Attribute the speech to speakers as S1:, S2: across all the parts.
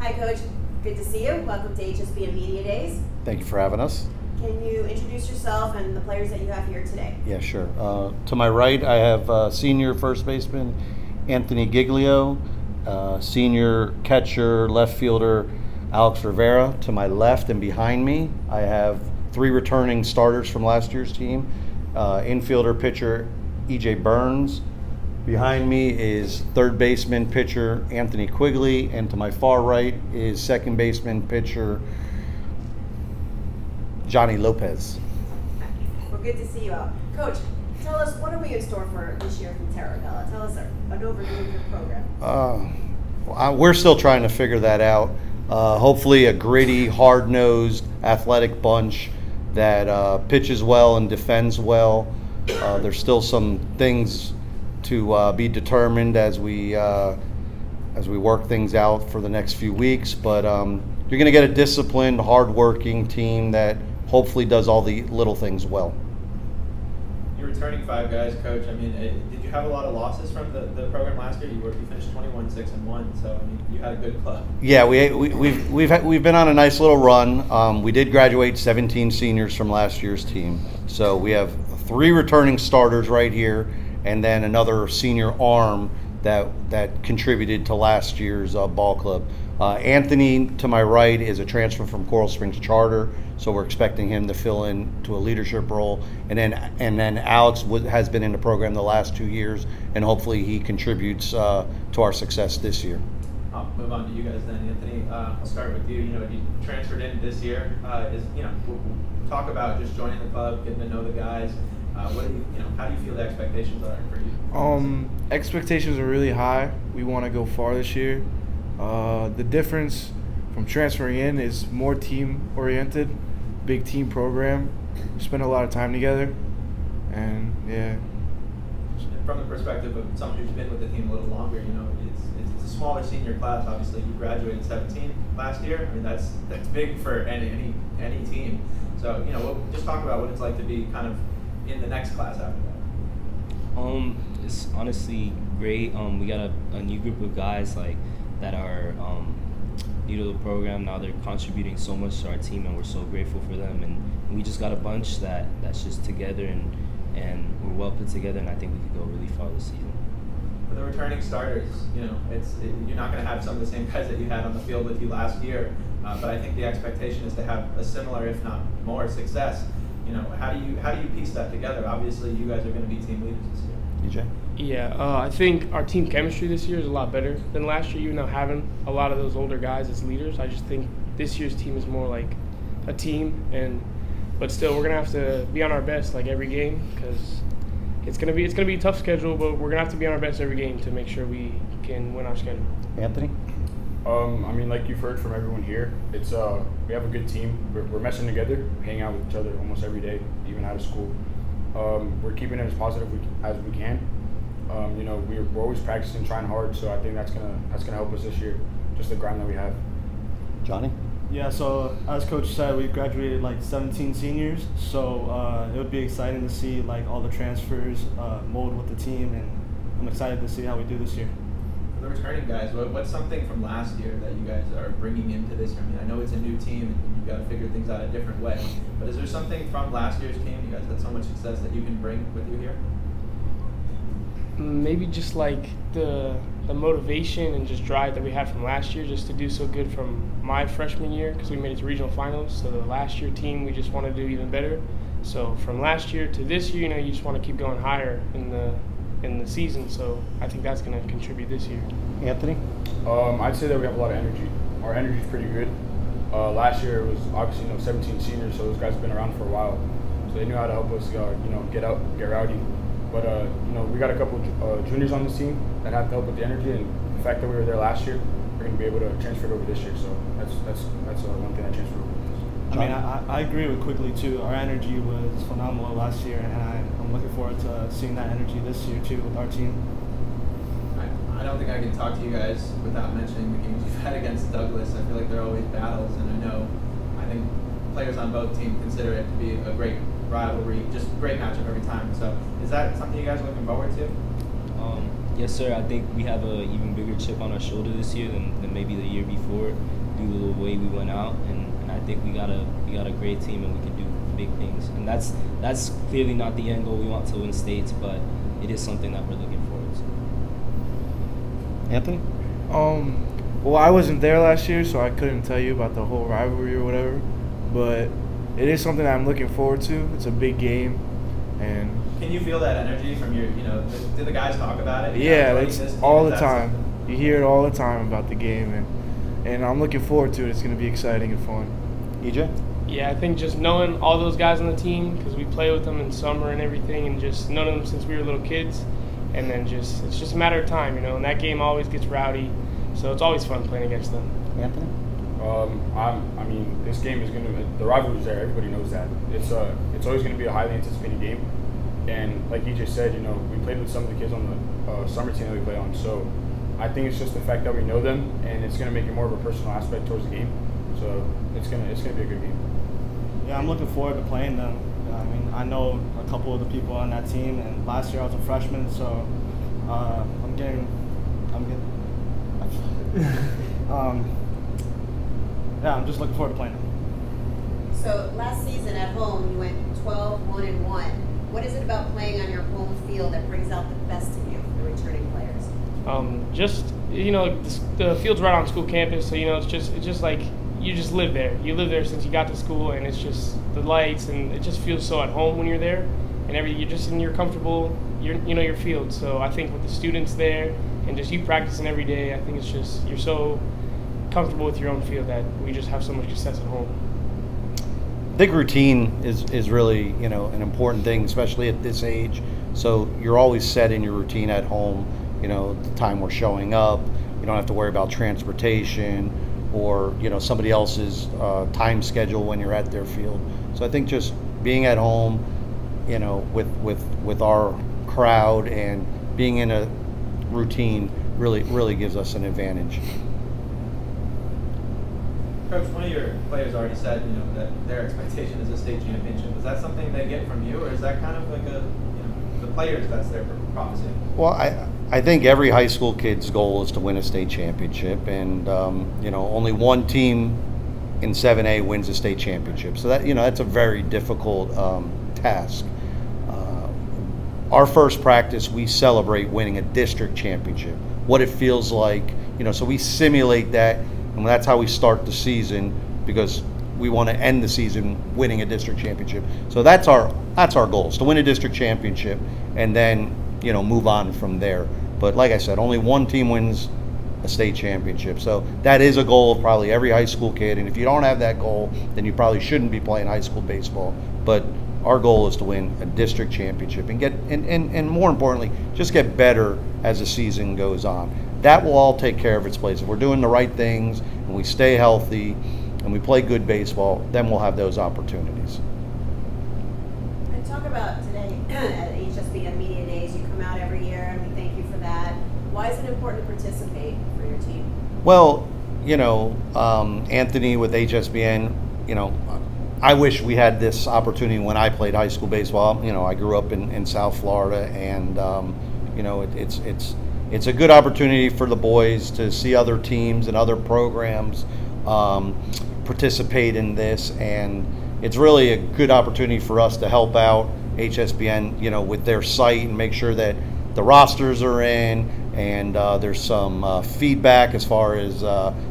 S1: Hi, Coach. Good to see you. Welcome to HSBN Media Days.
S2: Thank you for having us.
S1: Can you introduce yourself and the players that you have here today?
S2: Yeah, sure. To my right, I have senior first baseman Anthony Giglio, senior catcher, left fielder Alex Rivera. To my left and behind me, I have 3 returning starters from last year's team. Infielder pitcher E.J. Burns. Behind me is third baseman pitcher Anthony Quigley, and to my far right is second baseman pitcher Johnny Lopez.
S1: Well, good to see you all. Coach, tell us, what are we in store for this year from Taravella? Tell us an overview of your program.
S2: We're still trying to figure that out. Hopefully a gritty, hard-nosed, athletic bunch that pitches well and defends well. There's still some things to be determined as we work things out for the next few weeks, but you're going to get a disciplined, hard-working team that hopefully does all the little things well.
S3: You're returning 5 guys, Coach. I mean, did you have a lot of losses from the program last year? You finished 21-6-1, so I mean, you had a good club.
S2: Yeah, we've been on a nice little run. We did graduate 17 seniors from last year's team, so we have 3 returning starters right here, and then another senior arm that contributed to last year's ball club. Anthony, to my right, is a transfer from Coral Springs Charter, so we're expecting him to fill in to a leadership role. And then Alex has been in the program the last 2 years, and hopefully he contributes to our success this year.
S3: I'll move on to you guys then, Anthony. I'll start with you. You transferred in this year. We'll talk about just joining the club, getting to know the guys. How do you feel the expectations are for you?
S4: Expectations are really high. We want to go far this year. The difference from transferring in is more team-oriented, big team program. We spend a lot of time together, and yeah.
S3: From the perspective of someone who's been with the team a little longer, it's a smaller senior class. Obviously, you graduated 17 last year. I mean, that's big for any team. So, we'll just talk about what it's like to be kind of in the next class after that.
S5: It's honestly great. We got a new group of guys that are new to the program. Now they're contributing so much to our team, and we're so grateful for them. And we just got a bunch that's just together, and we're well put together, and I think we could go really far this season.
S3: For the returning starters, you're not going to have some of the same guys that you had on the field with you last year, but I think the expectation is to have a similar, if not more, success. How do you piece that together? Obviously, you guys are going to be team leaders this year.
S2: EJ?
S6: Yeah, I think our team chemistry this year is a lot better than last year, even though having a lot of those older guys as leaders. I just think this year's team is more like a team, but still we're going to have to be on our best like every game, because it's going to be a tough schedule, but we're going to have to be on our best every game to make sure we can win our schedule.
S2: Anthony?
S7: I mean, like you've heard from everyone here, it's we have a good team. We're messing together, hanging out with each other almost every day, even out of school. We're keeping it as positive as we can. We're always practicing, trying hard, so I think that's gonna help us this year. Just the grind that we have.
S2: Johnny?
S8: Yeah, so as Coach said, we graduated 17 seniors, so it would be exciting to see all the transfers mold with the team, and I'm excited to see how we do this year.
S3: For the returning guys, what's something from last year that you guys are bringing into this year? I mean, I know it's a new team and you've got to figure things out a different way, but is there something from last year's team you guys had so much success that you can bring with you here?
S6: Maybe just the motivation and just drive that we had from last year, just to do so good from my freshman year, because we made it to regional finals. So the last year team, we just want to do even better. So from last year to this year, you just want to keep going higher in the season. So I think that's going to contribute this year.
S2: Anthony?
S7: I'd say that we have a lot of energy. Our energy is pretty good. Last year it was obviously 17 seniors, so those guys have been around for a while, so they knew how to help us get out, get rowdy. But we got a couple of juniors on this team that have to help with the energy, and the fact that we were there last year, we're going to be able to transfer it over this year. So that's one thing that transferred over.
S8: I mean, I agree with Quigley too. Our energy was phenomenal last year, and I'm looking forward to seeing that energy this year too with our team.
S3: I don't think I can talk to you guys without mentioning the games you've had against Douglas. I feel like they're always battles, and I think players on both teams consider it to be a great rivalry, just a great matchup every time. So is that something you guys are looking forward to?
S5: Yes, sir. I think we have a even bigger chip on our shoulder this year than maybe the year before, due to the way we went out. And I think we got a great team, and we can do big things. And that's clearly not the end goal. We want to win states, but it is something that we're looking forward to.
S2: Anthony?
S4: Well, I wasn't there last year, so I couldn't tell you about the whole rivalry or whatever. But it is something that I'm looking forward to. It's a big game, and
S3: can you feel that energy from your, do the guys talk about it?
S4: Yeah, it's all the time. You hear it all the time about the game, and I'm looking forward to it. It's going to be exciting and fun.
S2: EJ?
S6: Yeah, I think just knowing all those guys on the team, because we play with them in summer and everything, and just knowing them since we were little kids, and then it's just a matter of time, and that game always gets rowdy, so it's always fun playing against them.
S2: Anthony?
S7: I mean, this game is the rivalry's there. Everybody knows that. It's always going to be a highly anticipated game. And like EJ said, we played with some of the kids on the summer team that we play on. So I think it's just the fact that we know them, and it's going to make it more of a personal aspect towards the game. So it's gonna be a good game.
S8: Yeah, I'm looking forward to playing them. I mean, I know a couple of the people on that team, and last year I was a freshman, so I'm getting. Yeah, I'm just looking forward to playing them.
S1: So last season at home, you went 12-1-1. What is it about playing on your home field that brings out the best in you, the returning players?
S6: The field's right on school campus, so it's just like you just live there. You live there since you got to school, and it's just the lights, and it just feels so at home when you're there, and you're comfortable. Your field. So I think with the students there and just you practicing every day, I think it's just you're so comfortable with your own field that we just have so much success at home.
S2: I think routine is really an important thing, especially at this age. So you're always set in your routine at home. The time we're showing up, you don't have to worry about transportation or somebody else's time schedule when you're at their field. So I think just being at home, with our crowd and being in a routine really gives us an advantage.
S3: Coach, one of your players already said, that their expectation is a state championship. Is that something they get from you, or is that kind of like the players that's their prophecy?
S2: Well, I think every high school kid's goal is to win a state championship, and only one team in 7A wins a state championship. So that's a very difficult task. Our first practice, we celebrate winning a district championship, what it feels like, so we simulate that. And that's how we start the season, because we want to end the season winning a district championship. So that's our goal, is to win a district championship and then move on from there. But like I said, only one team wins a state championship. So that is a goal of probably every high school kid. And if you don't have that goal, then you probably shouldn't be playing high school baseball. But our goal is to win a district championship and get and more importantly, just get better as the season goes on. That will all take care of its place. If we're doing the right things and we stay healthy and we play good baseball, then we'll have those opportunities.
S1: And talk about today at HSBN Media Days. You come out every year, and we thank you for that. Why is it important to participate for your team?
S2: Well, Anthony with HSBN, I wish we had this opportunity when I played high school baseball. I grew up in South Florida, and it's a good opportunity for the boys to see other teams and other programs participate in this, and it's really a good opportunity for us to help out HSBN, with their site and make sure that the rosters are in, and there's some feedback as far as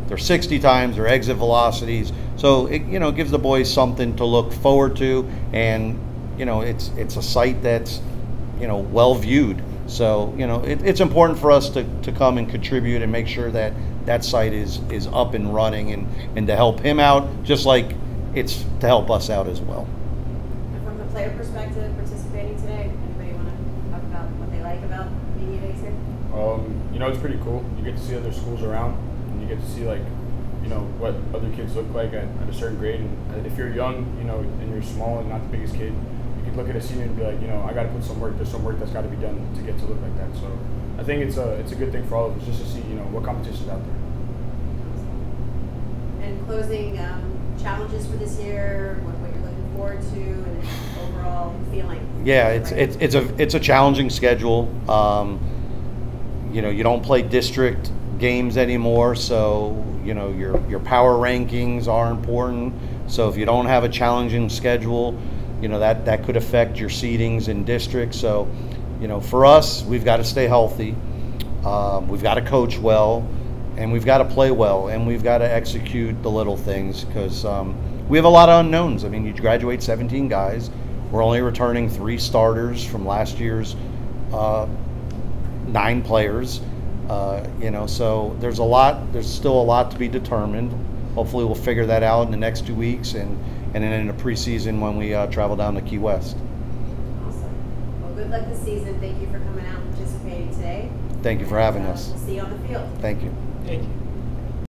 S2: their 60 times, their exit velocities. So it gives the boys something to look forward to, and it's a site that's well viewed. So it's important for us to come and contribute and make sure that that site is up and running, and to help him out, just like it's to help us out as well.
S1: And from the player perspective, participating today, anybody want to talk about what they like about Media Days here?
S7: It's pretty cool. You get to see other schools around, and you get to see what other kids look like at a certain grade. And if you're young, and you're small and not the biggest kid, you can look at a senior and be like, I got to put some work. There's some work that's got to be done to get to look like that. So I think it's a good thing for all of us just to see, what competition's out there.
S1: And closing challenges for this year, what you're looking forward to, and overall feeling.
S2: Yeah, it's a challenging schedule. You don't play district games anymore, so your power rankings are important. So if you don't have a challenging schedule, that could affect your seedings in district. So for us, we've got to stay healthy, we've got to coach well, and we've got to play well, and we've got to execute the little things, because we have a lot of unknowns. I mean, you graduate 17 guys. We're only returning 3 starters from last year's 9 players. So there's still a lot to be determined. Hopefully we'll figure that out in the next 2 weeks, and then in the preseason when we travel down to Key West.
S1: Awesome. Well, good luck this season. Thank you for coming out and participating today.
S2: Thank you for having us.
S1: We'll see you on the field.
S2: Thank you.
S6: Thank you.